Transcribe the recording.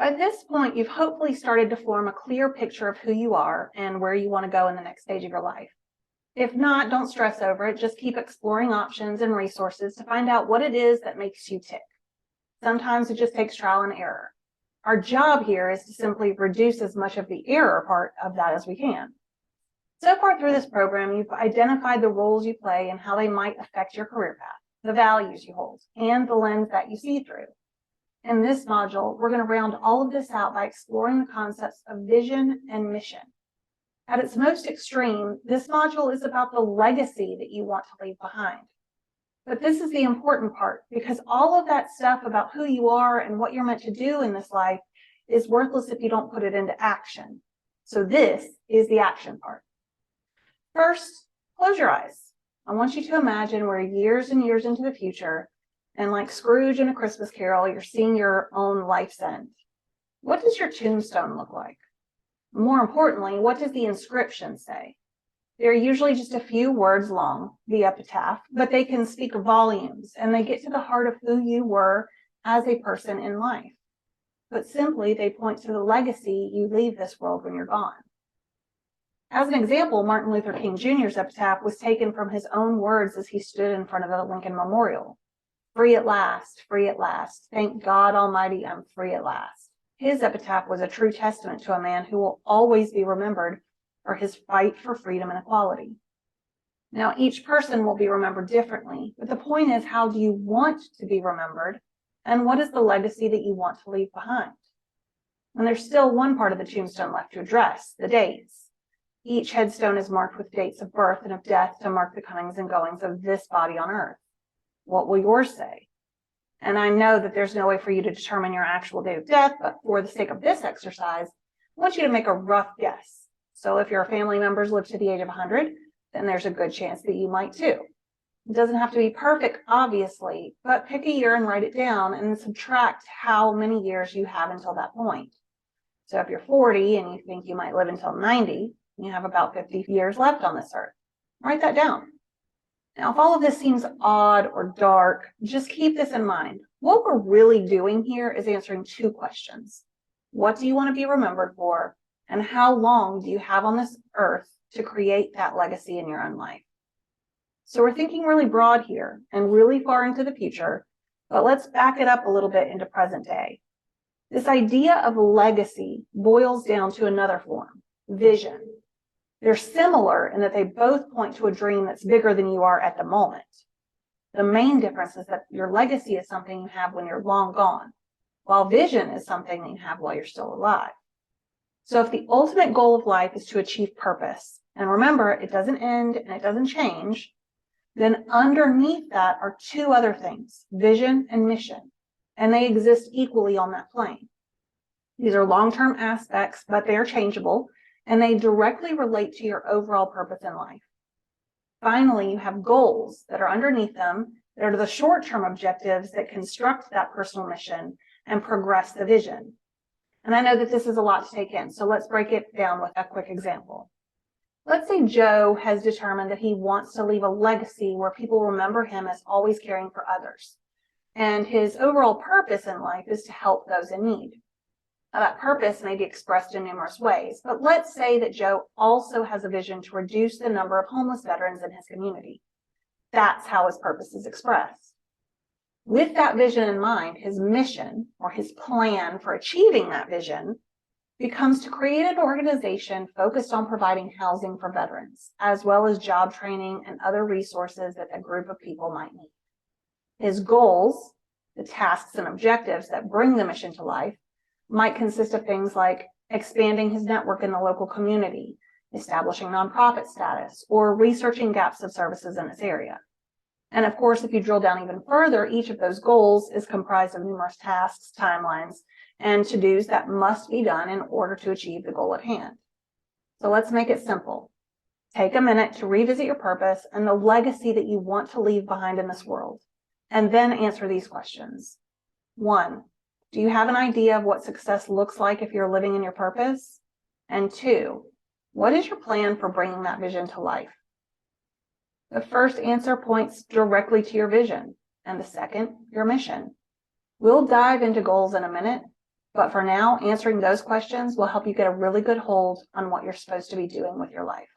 By this point, you've hopefully started to form a clear picture of who you are and where you want to go in the next stage of your life. If not, don't stress over it. Just keep exploring options and resources to find out what it is that makes you tick. Sometimes it just takes trial and error. Our job here is to simply reduce as much of the error part of that as we can. So far through this program, you've identified the roles you play and how they might affect your career path, the values you hold, and the lens that you see through. In this module, we're going to round all of this out by exploring the concepts of vision and mission. At its most extreme, this module is about the legacy that you want to leave behind. But this is the important part, because all of that stuff about who you are and what you're meant to do in this life is worthless if you don't put it into action. So this is the action part. First, close your eyes. I want you to imagine we're years and years into the future, and like Scrooge in A Christmas Carol, you're seeing your own life's end. What does your tombstone look like? More importantly, what does the inscription say? They're usually just a few words long, the epitaph, but they can speak volumes, and they get to the heart of who you were as a person in life. But simply, they point to the legacy you leave this world when you're gone. As an example, Martin Luther King Jr.'s epitaph was taken from his own words as he stood in front of the Lincoln Memorial. Free at last, thank God Almighty, I'm free at last. His epitaph was a true testament to a man who will always be remembered for his fight for freedom and equality. Now, each person will be remembered differently, but the point is, how do you want to be remembered, and what is the legacy that you want to leave behind? And there's still one part of the tombstone left to address, the dates. Each headstone is marked with dates of birth and of death to mark the comings and goings of this body on earth. What will yours say? And I know that there's no way for you to determine your actual date of death, but for the sake of this exercise, I want you to make a rough guess. So if your family members live to the age of 100, then there's a good chance that you might too. It doesn't have to be perfect, obviously, but pick a year and write it down and subtract how many years you have until that point. So if you're 40 and you think you might live until 90, you have about 50 years left on this earth. Write that down. Now, if all of this seems odd or dark, just keep this in mind. What we're really doing here is answering two questions. What do you want to be remembered for? And how long do you have on this earth to create that legacy in your own life? So we're thinking really broad here and really far into the future, but let's back it up a little bit into present day. This idea of legacy boils down to another form, vision. They're similar in that they both point to a dream that's bigger than you are at the moment. The main difference is that your legacy is something you have when you're long gone, while vision is something that you have while you're still alive. So if the ultimate goal of life is to achieve purpose, and remember, it doesn't end and it doesn't change, then underneath that are two other things, vision and mission, and they exist equally on that plane. These are long-term aspects, but they are changeable, and they directly relate to your overall purpose in life. Finally, you have goals that are underneath them that are the short-term objectives that construct that personal mission and progress the vision. And I know that this is a lot to take in, so let's break it down with a quick example. Let's say Joe has determined that he wants to leave a legacy where people remember him as always caring for others. And his overall purpose in life is to help those in need. Now, that purpose may be expressed in numerous ways, but let's say that Joe also has a vision to reduce the number of homeless veterans in his community. That's how his purpose is expressed. With that vision in mind, his mission or his plan for achieving that vision becomes to create an organization focused on providing housing for veterans, as well as job training and other resources that a group of people might need. His goals, the tasks and objectives that bring the mission to life, might consist of things like expanding his network in the local community, establishing nonprofit status, or researching gaps of services in this area. And of course, if you drill down even further, each of those goals is comprised of numerous tasks, timelines, and to-dos that must be done in order to achieve the goal at hand. So let's make it simple. Take a minute to revisit your purpose and the legacy that you want to leave behind in this world, and then answer these questions. 1, do you have an idea of what success looks like if you're living in your purpose? And 2, what is your plan for bringing that vision to life? The first answer points directly to your vision, and the second, your mission. We'll dive into goals in a minute, But for now, answering those questions will help you get a really good hold on what you're supposed to be doing with your life.